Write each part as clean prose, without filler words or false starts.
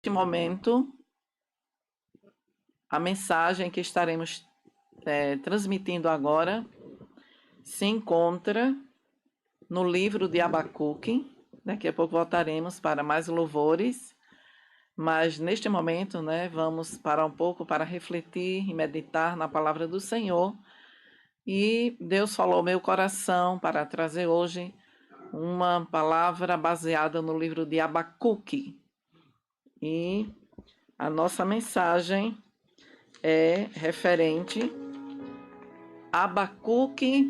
momento, a mensagem que estaremos transmitindo agora se encontra no livro de Abacuque. Daqui a pouco voltaremos para mais louvores, mas neste momento, vamos parar um pouco para refletir e meditar na palavra do Senhor. E Deus falou ao meu coração para trazer hoje uma palavra baseada no livro de Abacuque. E a nossa mensagem é referente a Abacuque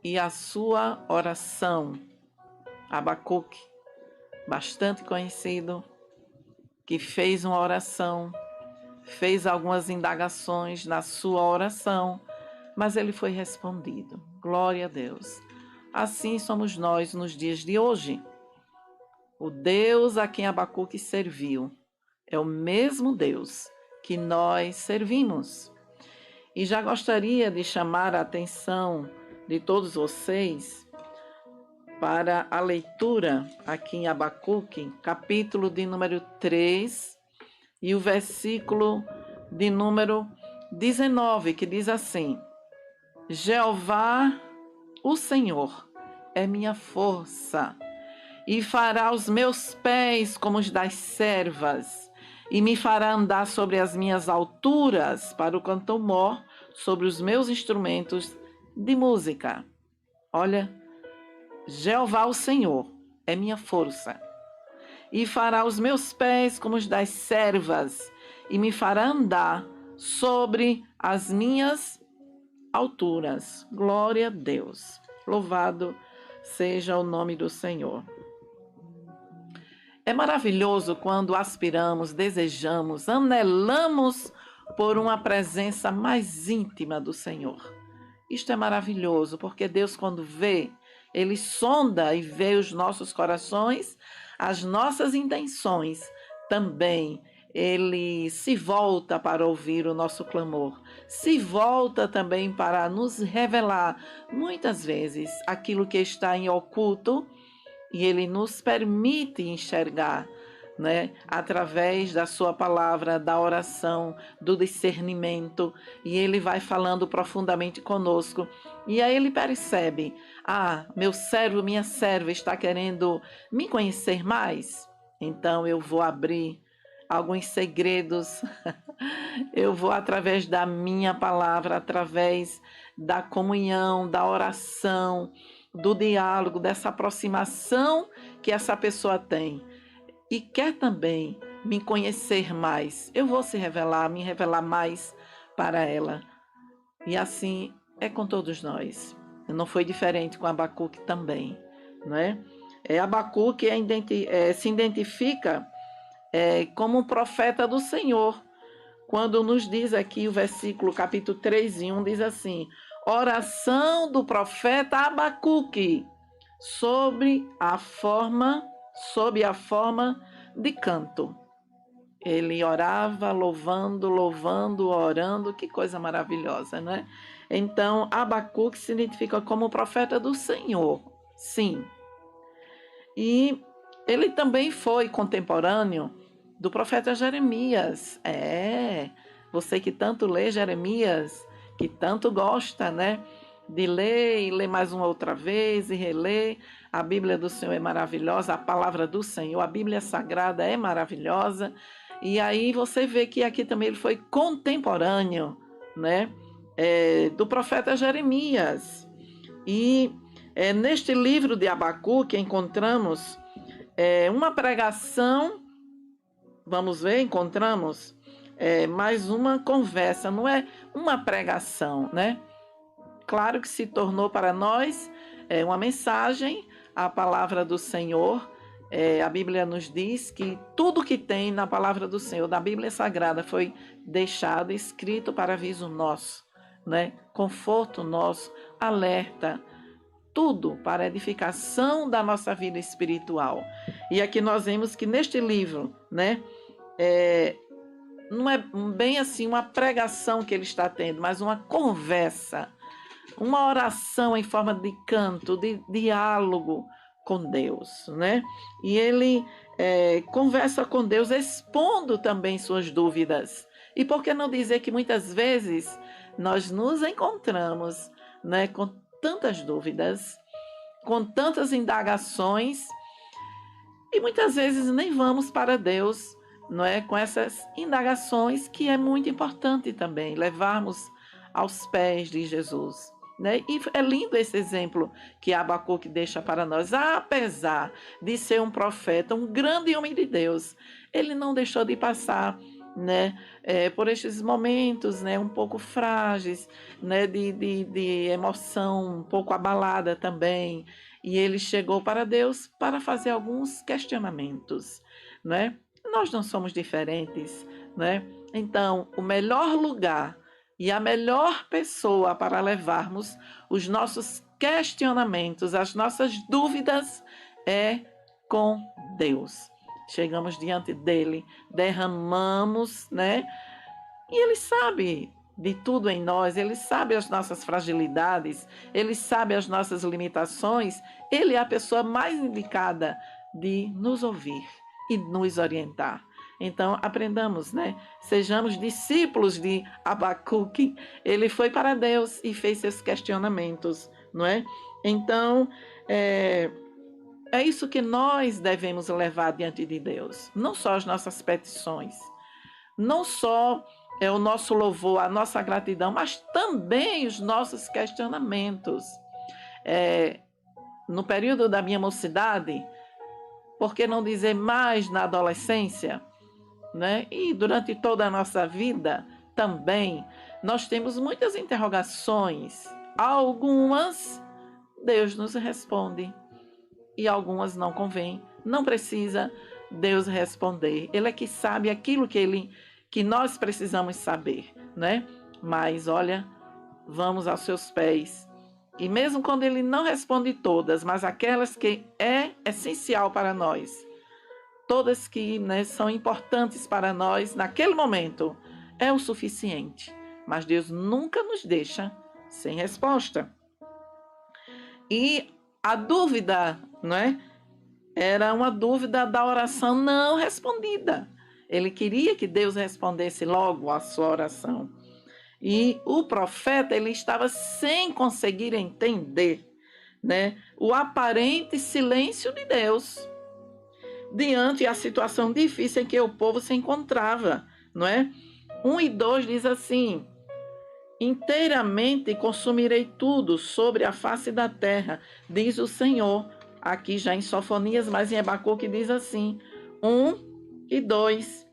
e a sua oração. Abacuque, bastante conhecido, que fez uma oração, fez algumas indagações na sua oração, mas ele foi respondido. Glória a Deus. Assim somos nós nos dias de hoje. O Deus a quem Abacuque serviu é o mesmo Deus que nós servimos. E já gostaria de chamar a atenção de todos vocês para a leitura aqui em Abacuque, capítulo de número 3 e o versículo de número 19, que diz assim: Jeová, o Senhor, é minha força, e fará os meus pés como os das servas, e me fará andar sobre as minhas alturas para o cantor-mor, sobre os meus instrumentos de música. Olha, Jeová, o Senhor, é minha força, e fará os meus pés como os das servas, e me fará andar sobre as minhas alturas. Glória a Deus. Louvado seja o nome do Senhor. É maravilhoso quando aspiramos, desejamos, anelamos por uma presença mais íntima do Senhor. Isto é maravilhoso, porque Deus, quando vê, Ele sonda e vê os nossos corações, as nossas intenções. Também Ele se volta para ouvir o nosso clamor, se volta também para nos revelar, muitas vezes, aquilo que está em oculto, e Ele nos permite enxergar, através da sua palavra, da oração, do discernimento, e Ele vai falando profundamente conosco, e aí Ele percebe: meu servo, minha serva está querendo me conhecer mais, então eu vou abrir alguns segredos, eu vou através da minha palavra, através da comunhão, da oração, do diálogo, dessa aproximação que essa pessoa tem e quer também me conhecer mais, eu vou me revelar mais para ela. E assim é com todos nós. Não foi diferente com Abacuque também, não é? Abacuque se identifica como um profeta do Senhor, quando nos diz aqui o versículo, capítulo 3:1, diz assim: oração do profeta Abacuque, sob a forma de canto. Ele orava louvando, orando, que coisa maravilhosa, não é? Então, Abacuque se identifica como profeta do Senhor, sim. E ele também foi contemporâneo do profeta Jeremias. Você que tanto lê Jeremias, que tanto gosta, de ler e ler mais uma outra vez e reler. A Bíblia do Senhor é maravilhosa, a palavra do Senhor, a Bíblia Sagrada é maravilhosa. E aí você vê que aqui também ele foi contemporâneo, do profeta Jeremias. E neste livro de Abacuque encontramos uma pregação, encontramos mais uma conversa, não é uma pregação, Claro que se tornou para nós uma mensagem, a palavra do Senhor. A Bíblia nos diz que tudo que tem na palavra do Senhor, da Bíblia Sagrada, foi deixado, escrito para aviso nosso, conforto nosso, alerta, tudo para a edificação da nossa vida espiritual. E aqui nós vemos que neste livro, não é bem assim uma pregação que ele está tendo, mas uma conversa, uma oração em forma de canto, de diálogo com Deus, né? E ele conversa com Deus, expondo também suas dúvidas. E por que não dizer que muitas vezes nós nos encontramos, né, com tantas dúvidas, com tantas indagações, e muitas vezes nem vamos para Deus, não é, com essas indagações, que é muito importante também levarmos aos pés de Jesus, né? E é lindo esse exemplo que Abacuque deixa para nós. Apesar de ser um profeta, um grande homem de Deus, ele não deixou de passar, né, por estes momentos, né, um pouco frágeis, né, de emoção um pouco abalada também. E ele chegou para Deus para fazer alguns questionamentos, né? Nós não somos diferentes, né? Então, o melhor lugar e a melhor pessoa para levarmos os nossos questionamentos, as nossas dúvidas, é com Deus. Chegamos diante dele, derramamos, né? E ele sabe de tudo em nós, ele sabe as nossas fragilidades, ele sabe as nossas limitações, ele é a pessoa mais indicada de nos ouvir e nos orientar. Então, aprendamos, né? Sejamos discípulos de Abacuque. Ele foi para Deus e fez seus questionamentos, não é? Então, é isso que nós devemos levar diante de Deus. Não só as nossas petições, não só o nosso louvor, a nossa gratidão, mas também os nossos questionamentos. No período da minha mocidade, por que não dizer mais na adolescência, né? E durante toda a nossa vida também, nós temos muitas interrogações. Algumas Deus nos responde e algumas não convém, não precisa Deus responder. Ele é que sabe aquilo que nós precisamos saber, né? Mas olha, vamos aos seus pés. E mesmo quando ele não responde todas, mas aquelas que é essencial para nós, todas que, né, são importantes para nós naquele momento, é o suficiente. Mas Deus nunca nos deixa sem resposta. E a dúvida, não é? Era uma dúvida da oração não respondida. Ele queria que Deus respondesse logo a sua oração. E o profeta, ele estava sem conseguir entender, né, o aparente silêncio de Deus diante da situação difícil em que o povo se encontrava, não é? 1 e 2 diz assim: inteiramente consumirei tudo sobre a face da terra, diz o Senhor. Aqui já em Sofonias, mas em Abacuque diz assim, 1 e 2.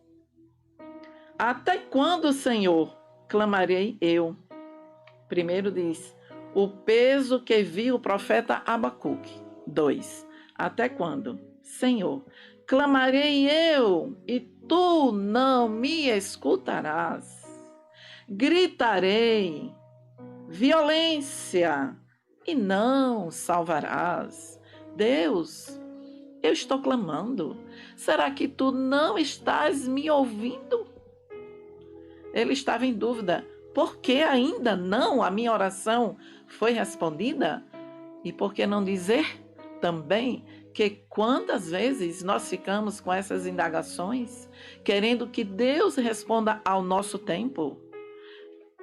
Até quando, Senhor, clamarei eu? Primeiro diz, o peso que viu o profeta Abacuque. 2. Até quando, Senhor, clamarei eu e tu não me escutarás? Gritarei violência e não salvarás. Deus, eu estou clamando. Será que tu não estás me ouvindo? Ele estava em dúvida. Por que ainda não a minha oração foi respondida? E por que não dizer também que quantas vezes nós ficamos com essas indagações, querendo que Deus responda ao nosso tempo,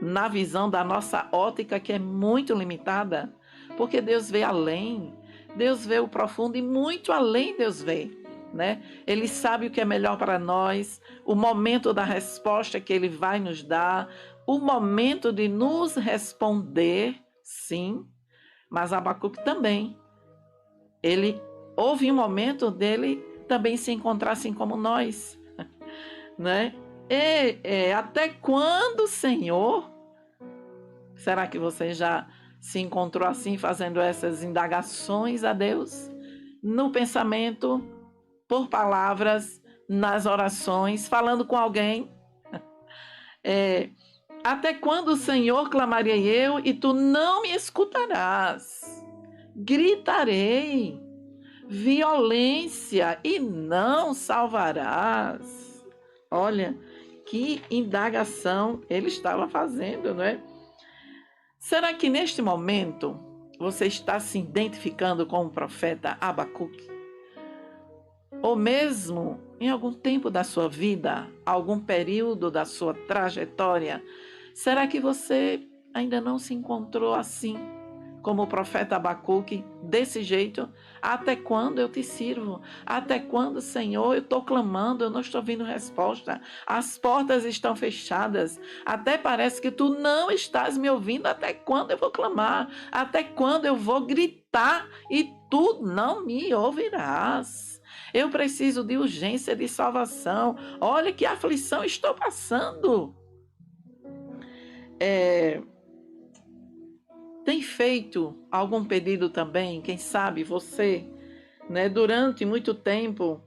na visão da nossa ótica, que é muito limitada, porque Deus vê além, Deus vê o profundo e muito além Deus vê, né? Ele sabe o que é melhor para nós, o momento da resposta que Ele vai nos dar, o momento de nos responder, sim, mas Abacuque também, houve um momento dele também se encontrar assim como nós, né? Até quando, Senhor? Será que você já se encontrou assim, fazendo essas indagações a Deus? No pensamento, por palavras, nas orações, falando com alguém? Até quando, Senhor, clamarei eu e tu não me escutarás? Gritarei violência e não salvarás. Olha, que indagação ele estava fazendo, não é? Será que neste momento você está se identificando com o profeta Abacuque? Ou mesmo em algum tempo da sua vida, algum período da sua trajetória, será que você ainda não se encontrou assim, como o profeta Abacuque, desse jeito? Até quando eu te sirvo? Até quando, Senhor, eu estou clamando, eu não estou vendo resposta. As portas estão fechadas. Até parece que tu não estás me ouvindo. Até quando eu vou clamar? Até quando eu vou gritar e tu não me ouvirás? Eu preciso de urgência de salvação. Olha que aflição estou passando. Tem feito algum pedido também, quem sabe você, né, durante muito tempo,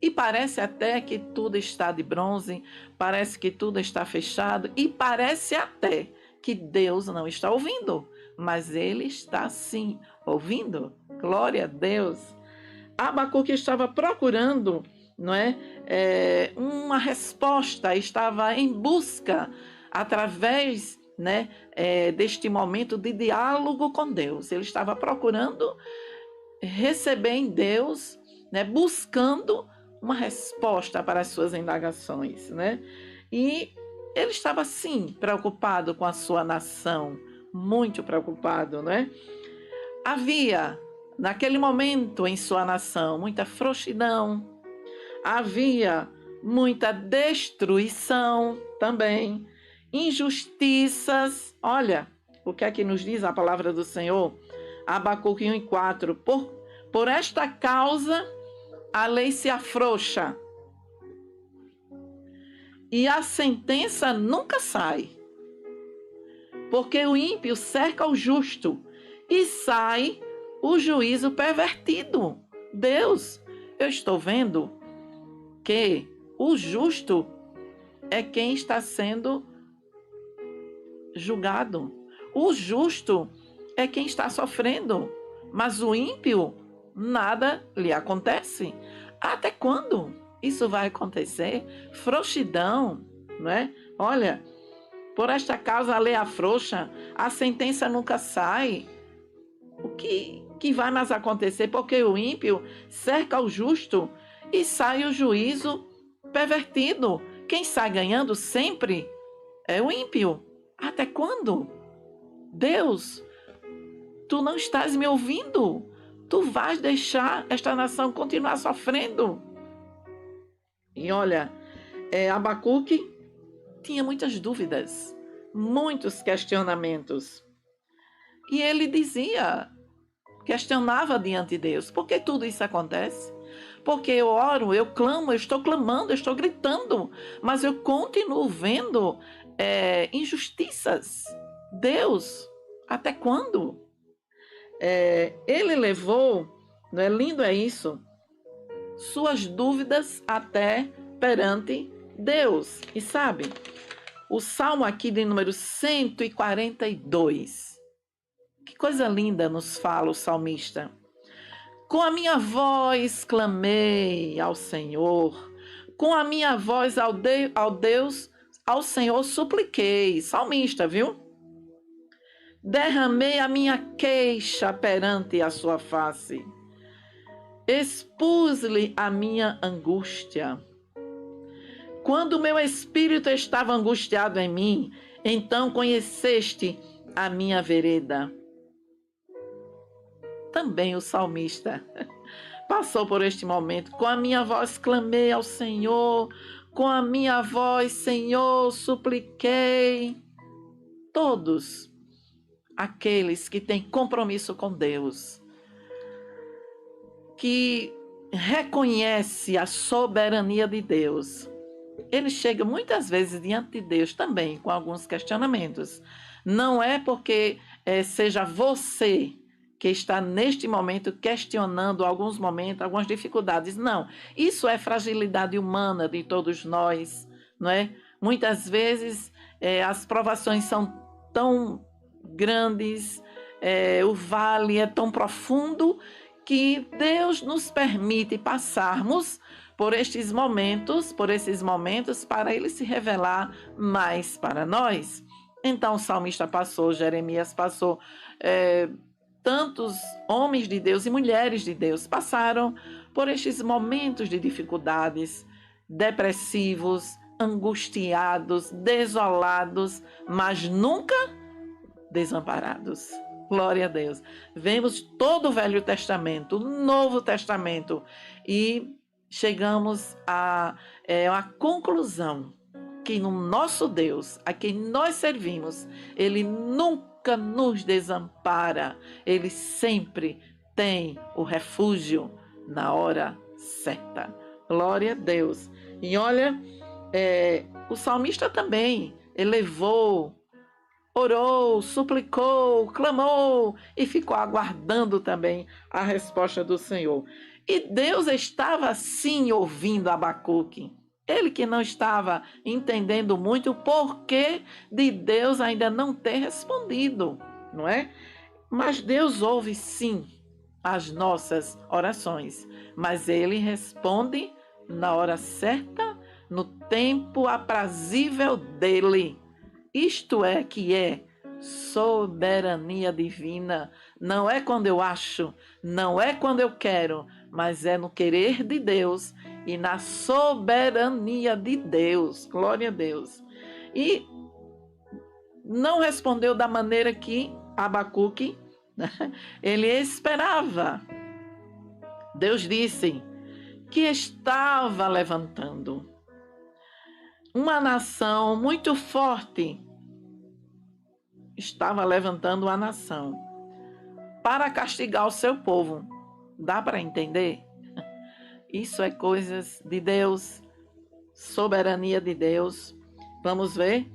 e parece até que tudo está de bronze, parece que tudo está fechado, e parece até que Deus não está ouvindo, mas Ele está sim ouvindo. Glória a Deus. Abacuque estava procurando, não é, uma resposta, estava em busca, através, né, deste momento de diálogo com Deus. Ele estava procurando receber em Deus, né, buscando uma resposta para as suas indagações, né? E ele estava, sim, preocupado com a sua nação, muito preocupado, né? Havia, naquele momento em sua nação, muita frouxidão, havia muita destruição também, injustiças. Olha, o que é que nos diz a palavra do Senhor? Abacuque 1:4. Por esta causa a lei se afrouxa e a sentença nunca sai, porque o ímpio cerca o justo e sai o juízo pervertido. Deus, eu estou vendo que o justo é quem está sendo julgado. O justo é quem está sofrendo, mas o ímpio, nada lhe acontece. Até quando isso vai acontecer? Frouxidão, não é? Olha, por esta causa a lei afrouxa, a sentença nunca sai. O que vai mais acontecer? Porque o ímpio cerca o justo e sai o juízo pervertido. Quem sai ganhando sempre é o ímpio. Até quando? Deus, tu não estás me ouvindo? Tu vais deixar esta nação continuar sofrendo? E olha, Abacuque tinha muitas dúvidas, muitos questionamentos. E ele questionava diante de Deus: por que tudo isso acontece? Porque eu oro, eu clamo, eu estou clamando, eu estou gritando, mas eu continuo vendo injustiças. Deus, até quando? Ele levou, não é lindo isso, suas dúvidas até perante Deus. E sabe, o salmo aqui de número 142, que coisa linda nos fala o salmista. Com a minha voz clamei ao Senhor, com a minha voz ao Senhor supliquei. Salmista, viu? Derramei a minha queixa perante a sua face, expus-lhe a minha angústia. Quando o meu espírito estava angustiado em mim, então conheceste a minha vereda. Também o salmista passou por este momento. Com a minha voz clamei ao Senhor, com a minha voz, Senhor, supliquei. Todos aqueles que têm compromisso com Deus, que reconhece a soberania de Deus, ele chega muitas vezes diante de Deus também com alguns questionamentos. Não é porque seja você que está neste momento questionando alguns momentos, algumas dificuldades. Não, isso é fragilidade humana de todos nós, não é? Muitas vezes as provações são tão grandes, o vale é tão profundo que Deus nos permite passarmos por esses momentos para Ele se revelar mais para nós. Então o salmista passou, Jeremias passou, tantos homens de Deus e mulheres de Deus passaram por estes momentos de dificuldades, depressivos, angustiados, desolados, mas nunca desamparados. Glória a Deus. Vemos todo o Velho Testamento, o Novo Testamento e chegamos a conclusão que no nosso Deus, a quem nós servimos, Ele nunca nos desampara. Ele sempre tem o refúgio na hora certa. Glória a Deus. E olha, o salmista também elevou, orou, suplicou, clamou e ficou aguardando também a resposta do Senhor. E Deus estava sim ouvindo Abacuque. Ele que não estava entendendo muito o porquê de Deus ainda não ter respondido, não é? Mas Deus ouve sim as nossas orações, mas Ele responde na hora certa, no tempo aprazível dEle. Isto é que é soberania divina. Não é quando eu acho, não é quando eu quero, mas é no querer de Deus e na soberania de Deus. Glória a Deus. E não respondeu da maneira que Abacuque, ele esperava. Deus disse que estava levantando uma nação muito forte. Estava levantando uma nação para castigar o seu povo. Dá para entender? Isso é coisas de Deus, soberania de Deus. Vamos ver?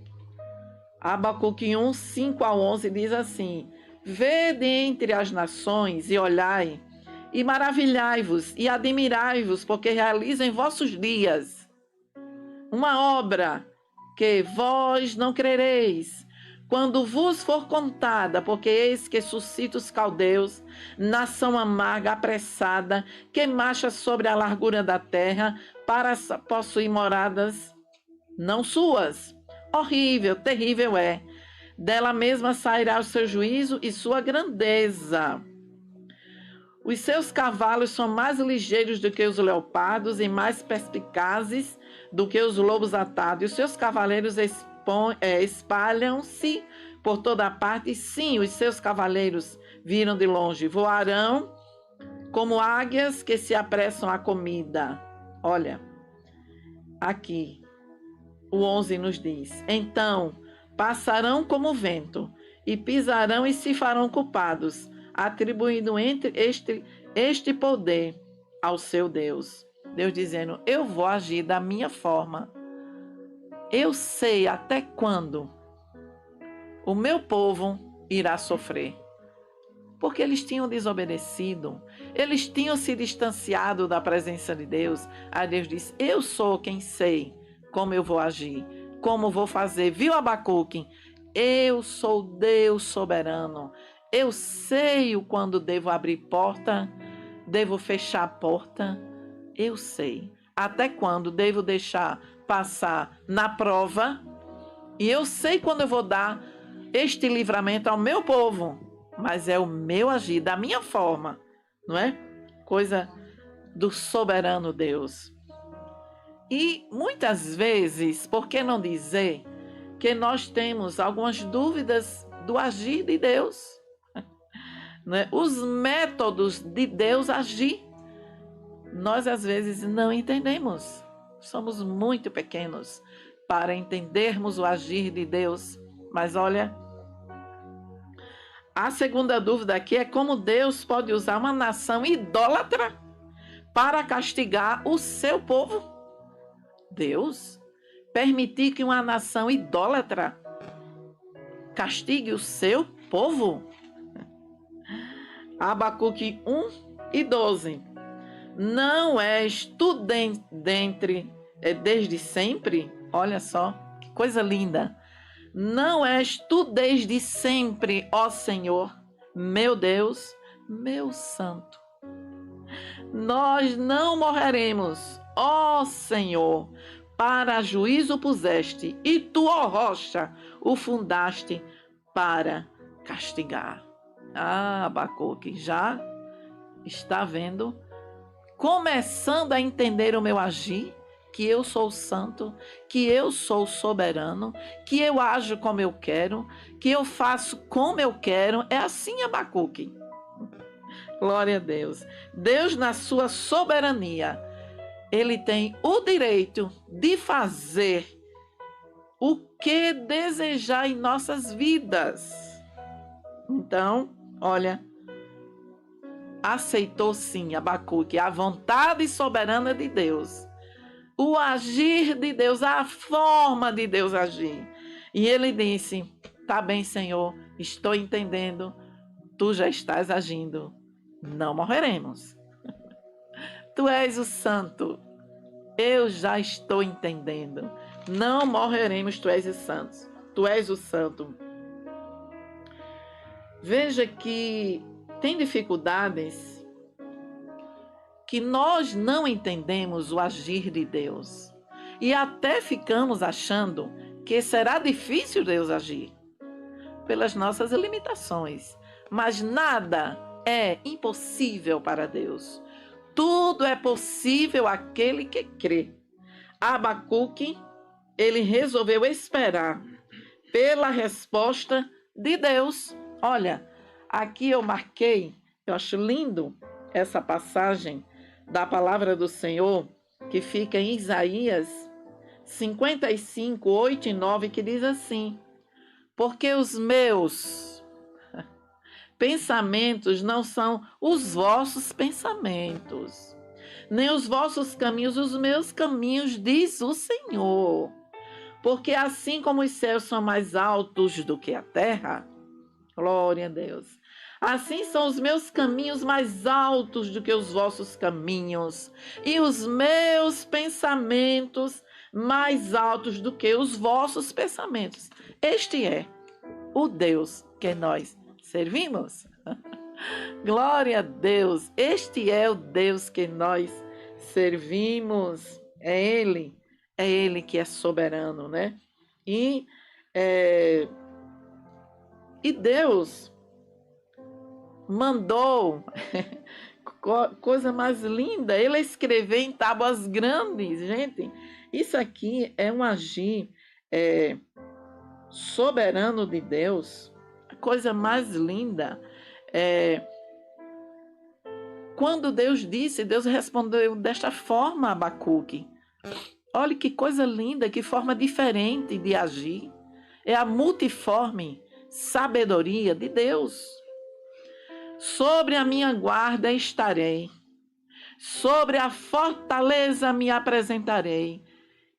Abacuque 1, 5 a 11 diz assim: Vede entre as nações e olhai, e maravilhai-vos e admirai-vos, porque realiza em vossos dias uma obra que vós não crereis, quando vos for contada, porque eis que suscita os caldeus, nação amarga, apressada, que marcha sobre a largura da terra, para possuir moradas não suas. Horrível, terrível é. Dela mesma sairá o seu juízo e sua grandeza. Os seus cavalos são mais ligeiros do que os leopardos e mais perspicazes do que os lobos atados. E os seus cavaleiros espalham-se por toda a parte. Sim, os seus cavaleiros viram de longe. Voarão como águias que se apressam à comida. Olha, aqui o 11 nos diz: Então passarão como vento e pisarão e se farão culpados, atribuindo este poder ao seu Deus. Deus dizendo: eu vou agir da minha forma. Eu sei até quando o meu povo irá sofrer. Porque eles tinham desobedecido, eles tinham se distanciado da presença de Deus. Aí Deus disse: eu sou quem sei como eu vou agir, como vou fazer. Viu, Abacuque? Eu sou Deus soberano. Eu sei o quando devo abrir porta, devo fechar a porta. Eu sei até quando devo deixar passar na prova. E eu sei quando eu vou dar este livramento ao meu povo. Mas é o meu agir, da minha forma, não é? Coisa do soberano Deus. E muitas vezes, por que não dizer que nós temos algumas dúvidas do agir de Deus? Né? Os métodos de Deus agir, nós às vezes não entendemos. Somos muito pequenos para entendermos o agir de Deus. Mas olha, a segunda dúvida aqui é como Deus pode usar uma nação idólatra para castigar o seu povo. Deus permitir que uma nação idólatra castigue o seu povo? Abacuque 1 e 12. Não és tu desde sempre? Olha só, que coisa linda. Não és tu desde sempre, ó Senhor, meu Deus, meu Santo. Nós não morreremos, ó Senhor, para juízo puseste, e tu, ó rocha, o fundaste para castigar. Ah, Abacuque, já está vendo? Começando a entender o meu agir, que eu sou santo, que eu sou soberano, que eu ajo como eu quero, que eu faço como eu quero. É assim, Abacuque. Glória a Deus. Deus, na sua soberania, ele tem o direito de fazer o que desejar em nossas vidas. Então, olha, aceitou sim, Abacuque, a vontade soberana de Deus, o agir de Deus, a forma de Deus agir. E ele disse: tá bem, Senhor, estou entendendo, tu já estás agindo, não morreremos. Tu és o santo, eu já estou entendendo, não morreremos, tu és o santo, tu és o santo. Veja que tem dificuldades que nós não entendemos o agir de Deus e até ficamos achando que será difícil Deus agir pelas nossas limitações, mas nada é impossível para Deus. Tudo é possível àquele que crê. Abacuque, ele resolveu esperar pela resposta de Deus. Olha, aqui eu marquei, eu acho lindo essa passagem da palavra do Senhor, que fica em Isaías 55, 8 e 9, que diz assim: porque os meus pensamentos não são os vossos pensamentos, nem os vossos caminhos, os meus caminhos, diz o Senhor. Porque assim como os céus são mais altos do que a terra, glória a Deus, assim são os meus caminhos mais altos do que os vossos caminhos, e os meus pensamentos mais altos do que os vossos pensamentos. Este é o Deus que nós servimos. Glória a Deus, este é o Deus que nós servimos. É Ele que é soberano, né? E Deus mandou, coisa mais linda, ele escreveu em tábuas grandes, gente. Isso aqui é um agir soberano de Deus, a coisa mais linda. Quando Deus disse, Deus respondeu desta forma a Abacuque. Olha que coisa linda, que forma diferente de agir. É a multiforme sabedoria de Deus. Sobre a minha guarda estarei, sobre a fortaleza me apresentarei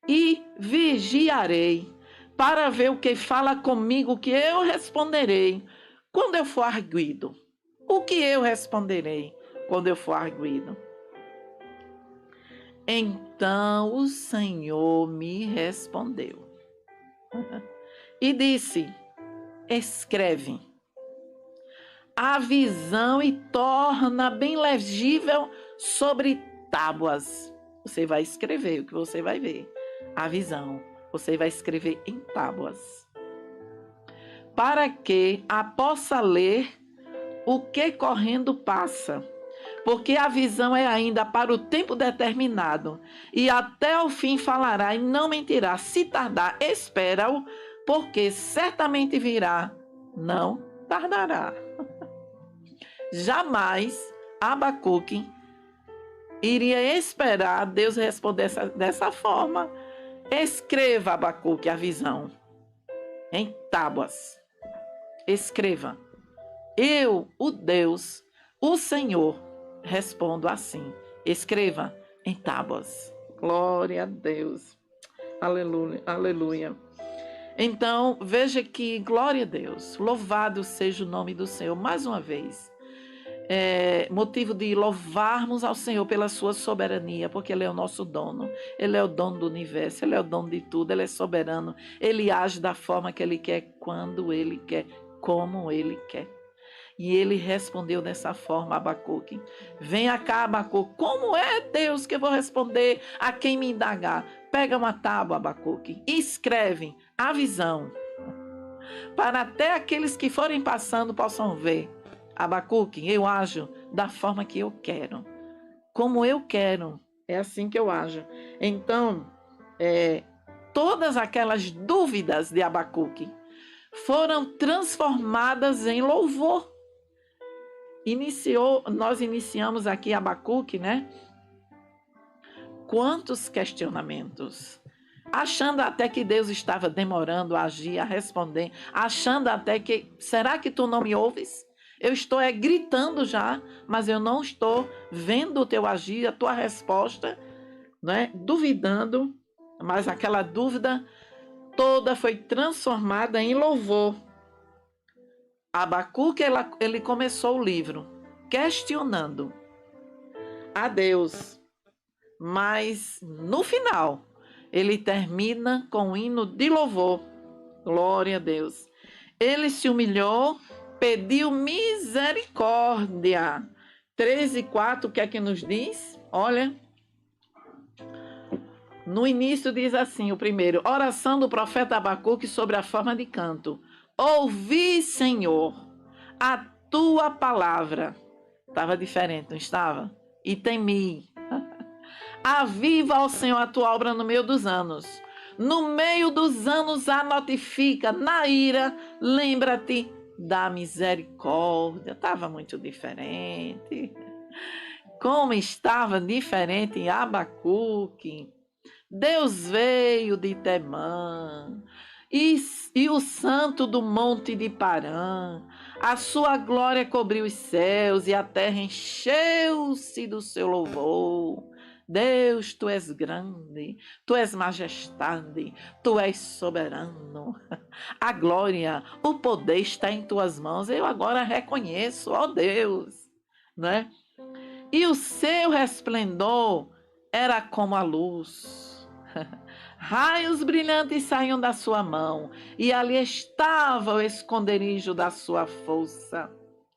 e vigiarei para ver o que fala comigo, que eu responderei quando eu for arguido. O que eu responderei quando eu for arguido? Então o Senhor me respondeu e disse: escreve a visão e torna bem legível sobre tábuas. Você vai escrever o que você vai ver. A visão, você vai escrever em tábuas. Para que a possa ler o que correndo passa. Porque a visão é ainda para o tempo determinado, e até o fim falará e não mentirá. Se tardar, espera-o, porque certamente virá, não tardará. Jamais Abacuque iria esperar Deus responder dessa forma. Escreva, Abacuque, a visão em tábuas. Escreva. Eu, o Deus, o Senhor, respondo assim. Escreva em tábuas. Glória a Deus. Aleluia, aleluia. Então, veja que, glória a Deus, louvado seja o nome do Senhor. Mais uma vez, motivo de louvarmos ao Senhor pela sua soberania, porque Ele é o nosso dono, Ele é o dono do universo, Ele é o dono de tudo, Ele é soberano, Ele age da forma que Ele quer, quando Ele quer, como Ele quer. E ele respondeu dessa forma a Abacuque: venha cá, Abacuque, como é, Deus, que eu vou responder a quem me indagar? Pega uma tábua, Abacuque, e escreve a visão, para até aqueles que forem passando possam ver. Abacuque, eu ajo da forma que eu quero. Como eu quero, é assim que eu ajo. Então, todas aquelas dúvidas de Abacuque foram transformadas em louvor. Nós iniciamos aqui Abacuque, né? Quantos questionamentos, achando até que Deus estava demorando a agir, a responder, achando até que, será que tu não me ouves? Eu estou gritando já, mas eu não estou vendo o teu agir, a tua resposta, né? Duvidando, mas aquela dúvida toda foi transformada em louvor. Abacuque, ele começou o livro questionando a Deus, mas no final ele termina com um hino de louvor. Glória a Deus. Ele se humilhou, pediu misericórdia. 3:4, o que é que nos diz? Olha, no início diz assim, o primeiro, oração do profeta Abacuque sobre a forma de canto. Ouvi, Senhor, a tua palavra. Estava diferente, não estava? E temi. Aviva, ó Senhor, a tua obra no meio dos anos. No meio dos anos a notifica. Na ira, lembra-te da misericórdia. Estava muito diferente. Como estava diferente em Abacuque. Deus veio de Temã. E o santo do monte de Parã, a sua glória cobriu os céus e a terra encheu-se do seu louvor. Deus, tu és grande, tu és majestade, tu és soberano. A glória, o poder está em tuas mãos. Eu agora reconheço, ó Deus, né? E o seu resplendor era como a luz. Raios brilhantes saíam da sua mão, e ali estava o esconderijo da sua força.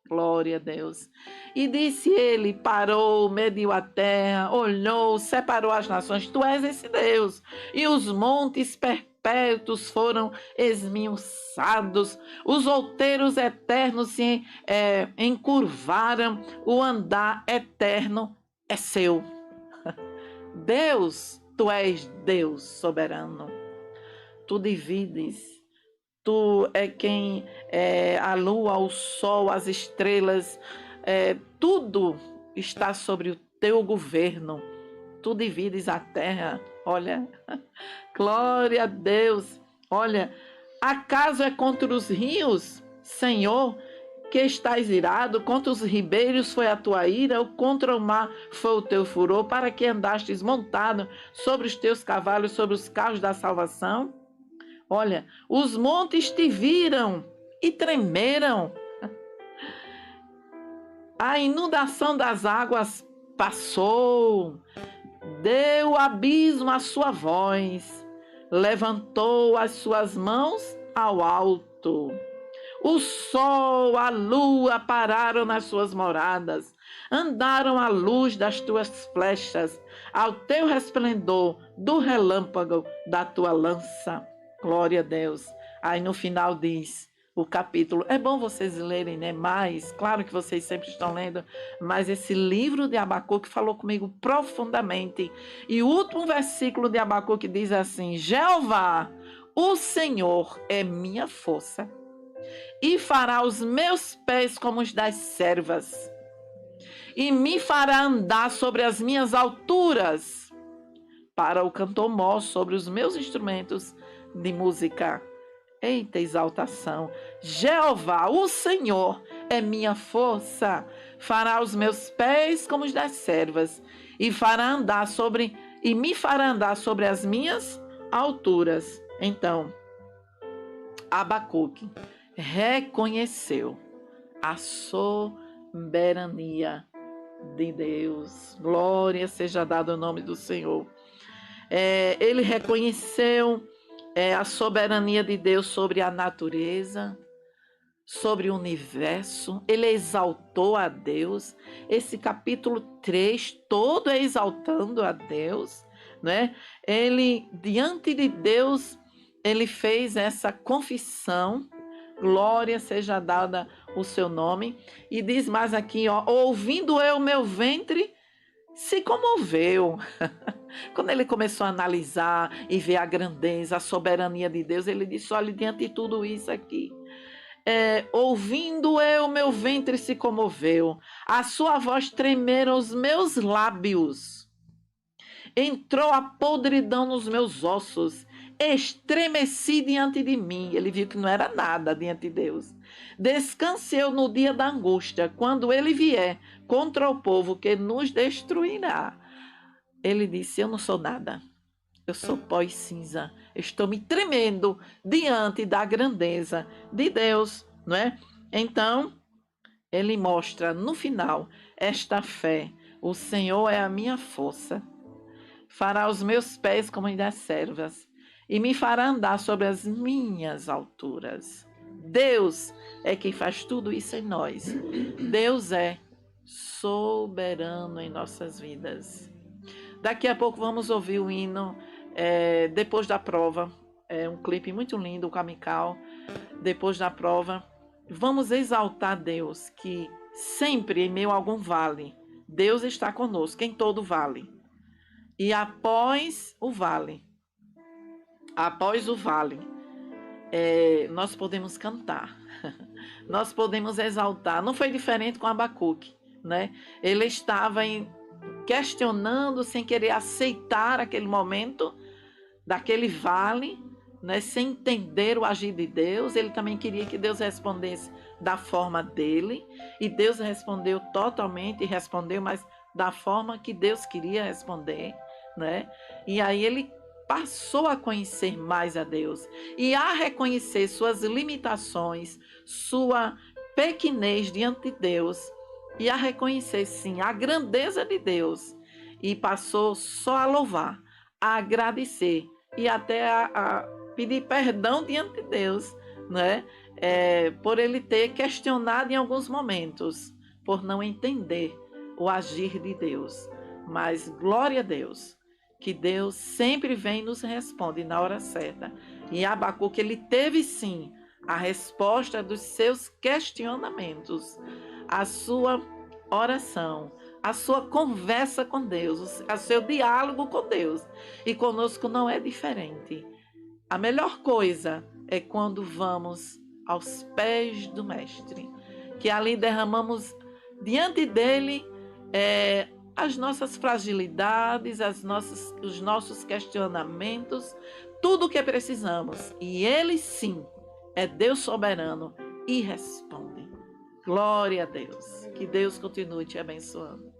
Glória a Deus. E disse ele, parou, mediu a terra, olhou, separou as nações. Tu és esse Deus. E os montes perpétuos foram esmiuçados, os outeiros eternos se encurvaram, o andar eterno é seu. Deus, tu és Deus soberano. Tu divides. Tu é quem a lua, o sol, as estrelas, tudo está sobre o teu governo. Tu divides a terra. Olha, glória a Deus. Olha, acaso é contra os rios, Senhor, que estás irado? Contra os ribeiros foi a tua ira, ou contra o mar foi o teu furor, para que andastes montado sobre os teus cavalos, sobre os carros da salvação? Olha, os montes te viram e tremeram. A inundação das águas passou, deu o abismo a sua voz, levantou as suas mãos ao alto. O sol, a lua pararam nas suas moradas, andaram à luz das tuas flechas, ao teu resplendor do relâmpago da tua lança. Glória a Deus. Aí no final diz o capítulo. É bom vocês lerem, né? Mais, claro que vocês sempre estão lendo, mas esse livro de Abacuque falou comigo profundamente. E o último versículo de Abacuque diz assim: Jeová, o Senhor é minha força, e fará os meus pés como os das servas, e me fará andar sobre as minhas alturas, para o cantor mor sobre os meus instrumentos de música. Eita exaltação! Jeová, o Senhor, é minha força, fará os meus pés como os das servas, e me fará andar sobre as minhas alturas. Então, Abacuque reconheceu a soberania de Deus. Glória seja dada ao nome do Senhor. Ele reconheceu a soberania de Deus sobre a natureza, sobre o universo. Ele exaltou a Deus. Esse capítulo 3 todo é exaltando a Deus, né? Ele, diante de Deus, ele fez essa confissão, glória seja dada o seu nome. E diz mais aqui, ó, ouvindo eu, meu ventre se comoveu. Quando ele começou a analisar e ver a grandeza, a soberania de Deus, ele disse, olha, diante de tudo isso aqui, ouvindo eu, meu ventre se comoveu, a sua voz tremeram os meus lábios, entrou a podridão nos meus ossos, estremeci diante de mim. Ele viu que não era nada diante de Deus. Descanse eu no dia da angústia, quando ele vier contra o povo que nos destruirá. Ele disse, eu não sou nada, eu sou pó e cinza, estou me tremendo diante da grandeza de Deus, não é? Então, ele mostra no final esta fé, o Senhor é a minha força, fará os meus pés como das servas, e me fará andar sobre as minhas alturas. Deus é quem faz tudo isso em nós. Deus é soberano em nossas vidas. Daqui a pouco vamos ouvir o hino Depois da Prova. É um clipe muito lindo com a Mical. Depois da prova, vamos exaltar Deus, que sempre em meio a algum vale, Deus está conosco em todo vale. E após o vale, nós podemos cantar, nós podemos exaltar. Não foi diferente com Abacuque, né? Ele estava questionando, sem querer aceitar aquele momento daquele vale, né? Sem entender o agir de Deus. Ele também queria que Deus respondesse da forma dele, e Deus respondeu totalmente, mas da forma que Deus queria responder, né? E aí ele passou a conhecer mais a Deus e a reconhecer suas limitações, sua pequenez diante de Deus, e a reconhecer sim a grandeza de Deus, e passou só a louvar, a agradecer e até a pedir perdão diante de Deus, né? Por ele ter questionado em alguns momentos, por não entender o agir de Deus. Mas glória a Deus, que Deus sempre vem e nos responde na hora certa. E Abacuque, ele teve sim a resposta dos seus questionamentos, a sua oração, a sua conversa com Deus, o seu diálogo com Deus. E conosco não é diferente. A melhor coisa é quando vamos aos pés do Mestre, que ali derramamos diante dele as nossas fragilidades, os nossos questionamentos, tudo o que precisamos. E ele sim é Deus soberano e responde. Glória a Deus. Que Deus continue te abençoando.